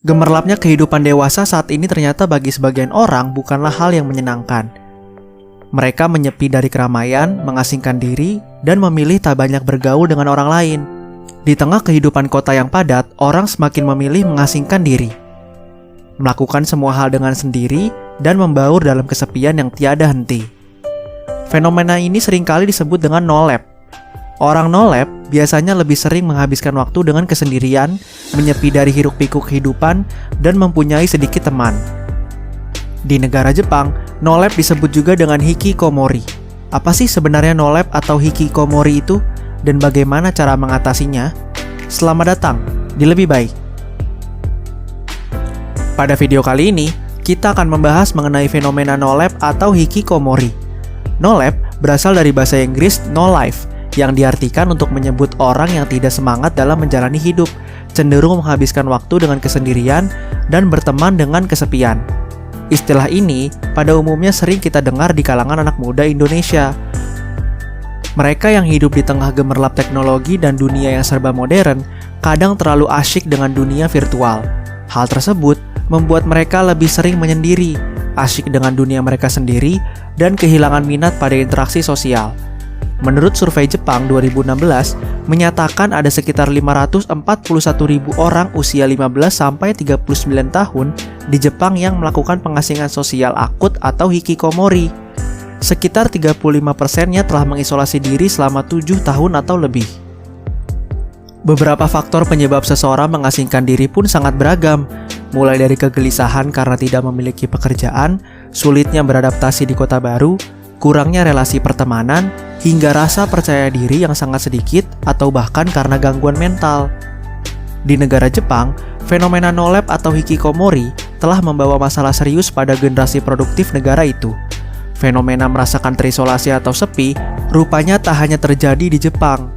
Gemerlapnya kehidupan dewasa saat ini ternyata bagi sebagian orang bukanlah hal yang menyenangkan. Mereka menyepi dari keramaian, mengasingkan diri, dan memilih tak banyak bergaul dengan orang lain. Di tengah kehidupan kota yang padat, orang semakin memilih mengasingkan diri, melakukan semua hal dengan sendiri, dan membaur dalam kesepian yang tiada henti. Fenomena ini seringkali disebut dengan no lab. Orang no lab biasanya lebih sering menghabiskan waktu dengan kesendirian, menyepi dari hiruk-pikuk kehidupan, dan mempunyai sedikit teman. Di negara Jepang, no lab disebut juga dengan hikikomori. Apa sih sebenarnya no lab atau hikikomori itu, dan bagaimana cara mengatasinya? Selamat datang di Lebih Baik. Pada video kali ini, kita akan membahas mengenai fenomena no lab atau hikikomori. No lab berasal dari bahasa Inggris no life, yang diartikan untuk menyebut orang yang tidak semangat dalam menjalani hidup, cenderung menghabiskan waktu dengan kesendirian, dan berteman dengan kesepian. Istilah ini pada umumnya sering kita dengar di kalangan anak muda Indonesia. Mereka yang hidup di tengah gemerlap teknologi dan dunia yang serba modern, kadang terlalu asyik dengan dunia virtual. Hal tersebut membuat mereka lebih sering menyendiri, asyik dengan dunia mereka sendiri, dan kehilangan minat pada interaksi sosial. Menurut survei Jepang 2016, menyatakan ada sekitar 541.000 orang usia 15-39 tahun di Jepang yang melakukan pengasingan sosial akut atau hikikomori. Sekitar 35%-nya telah mengisolasi diri selama 7 tahun atau lebih. Beberapa faktor penyebab seseorang mengasingkan diri pun sangat beragam, mulai dari kegelisahan karena tidak memiliki pekerjaan, sulitnya beradaptasi di kota baru, kurangnya relasi pertemanan, hingga rasa percaya diri yang sangat sedikit atau bahkan karena gangguan mental. Di negara Jepang, fenomena no lab atau hikikomori telah membawa masalah serius pada generasi produktif negara itu. Fenomena merasakan terisolasi atau sepi rupanya tak hanya terjadi di Jepang.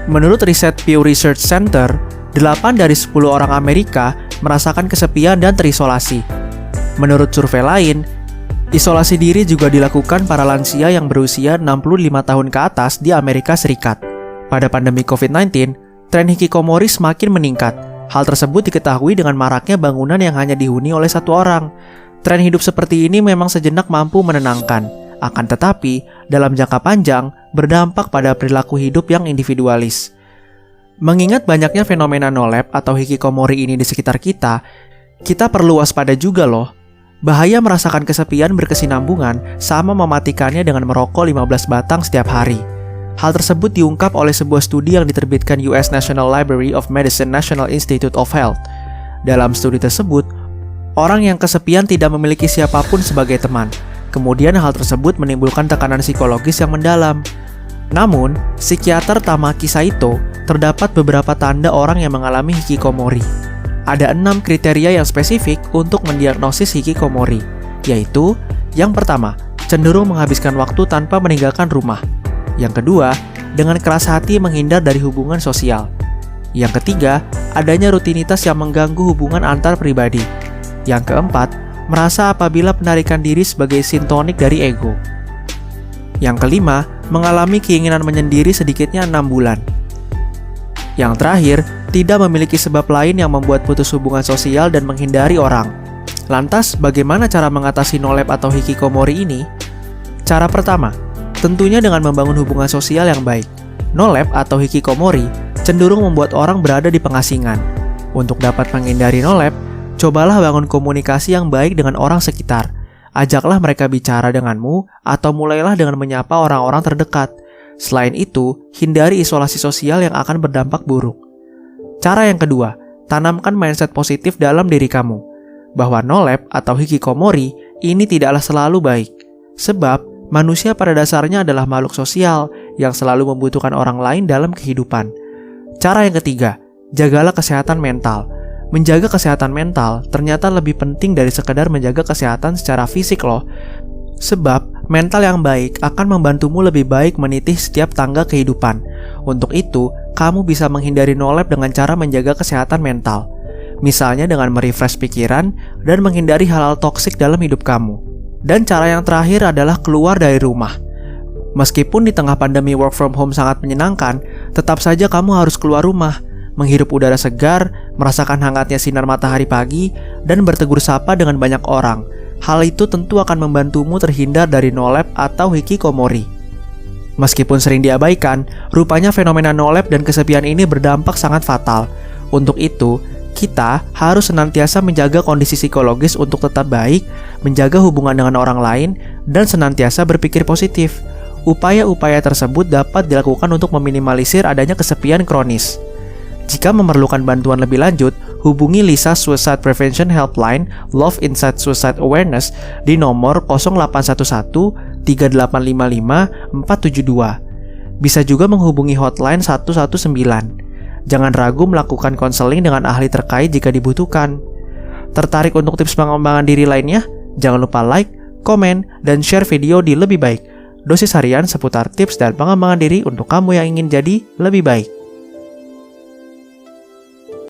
Menurut riset Pew Research Center, 8 dari 10 orang Amerika merasakan kesepian dan terisolasi. Menurut survei lain, isolasi diri juga dilakukan para lansia yang berusia 65 tahun ke atas di Amerika Serikat. Pada pandemi COVID-19, tren hikikomori semakin meningkat. Hal tersebut diketahui dengan maraknya bangunan yang hanya dihuni oleh satu orang. Tren hidup seperti ini memang sejenak mampu menenangkan. Akan tetapi, dalam jangka panjang, berdampak pada perilaku hidup yang individualis. Mengingat banyaknya fenomena no lab atau hikikomori ini di sekitar kita perlu waspada juga loh. Bahaya merasakan kesepian berkesinambungan sama mematikannya dengan merokok 15 batang setiap hari. Hal tersebut diungkap oleh sebuah studi yang diterbitkan US National Library of Medicine National Institute of Health. Dalam studi tersebut, orang yang kesepian tidak memiliki siapapun sebagai teman. Kemudian hal tersebut menimbulkan tekanan psikologis yang mendalam. Namun, psikiater Tamaki Saito terdapat beberapa tanda orang yang mengalami hikikomori. Ada 6 kriteria yang spesifik untuk mendiagnosis hikikomori, yaitu yang pertama, cenderung menghabiskan waktu tanpa meninggalkan rumah. Yang kedua, dengan keras hati menghindar dari hubungan sosial. Yang ketiga, adanya rutinitas yang mengganggu hubungan antar pribadi. Yang keempat, merasa apabila penarikan diri sebagai sintonik dari ego. Yang kelima, mengalami keinginan menyendiri sedikitnya 6 bulan. Yang terakhir, tidak memiliki sebab lain yang membuat putus hubungan sosial dan menghindari orang. Lantas, bagaimana cara mengatasi no lab atau hikikomori ini? Cara pertama, tentunya dengan membangun hubungan sosial yang baik. No lab atau hikikomori cenderung membuat orang berada di pengasingan. Untuk dapat menghindari no lab, cobalah bangun komunikasi yang baik dengan orang sekitar. Ajaklah mereka bicara denganmu atau mulailah dengan menyapa orang-orang terdekat. Selain itu, hindari isolasi sosial yang akan berdampak buruk. Cara yang kedua, tanamkan mindset positif dalam diri kamu, bahwa no lab atau hikikomori ini tidaklah selalu baik. Sebab, manusia pada dasarnya adalah makhluk sosial yang selalu membutuhkan orang lain dalam kehidupan. Cara yang ketiga, jagalah kesehatan mental. Menjaga kesehatan mental ternyata lebih penting dari sekedar menjaga kesehatan secara fisik loh. Sebab, mental yang baik akan membantumu lebih baik meniti setiap tangga kehidupan. Untuk itu, kamu bisa menghindari no lab dengan cara menjaga kesehatan mental. Misalnya dengan merefresh pikiran dan menghindari hal-hal toksik dalam hidup kamu. Dan cara yang terakhir adalah keluar dari rumah. Meskipun di tengah pandemi work from home sangat menyenangkan, tetap saja kamu harus keluar rumah. menghirup udara segar, merasakan hangatnya sinar matahari pagi, dan bertegur sapa dengan banyak orang. Hal itu tentu akan membantumu terhindar dari no lab atau hikikomori. Meskipun sering diabaikan, rupanya fenomena no lab dan kesepian ini berdampak sangat fatal. Untuk itu, kita harus senantiasa menjaga kondisi psikologis untuk tetap baik, menjaga hubungan dengan orang lain, dan senantiasa berpikir positif. Upaya-upaya tersebut dapat dilakukan untuk meminimalisir adanya kesepian kronis. Jika memerlukan bantuan lebih lanjut, hubungi Lisa Suicide Prevention Helpline Love Inside Suicide Awareness di nomor 0811 3855 472. Bisa juga menghubungi hotline 119. Jangan ragu melakukan konseling dengan ahli terkait jika dibutuhkan. Tertarik untuk tips pengembangan diri lainnya? Jangan lupa like, komen, dan share video di Lebih Baik. Dosis harian seputar tips dan pengembangan diri untuk kamu yang ingin jadi lebih baik.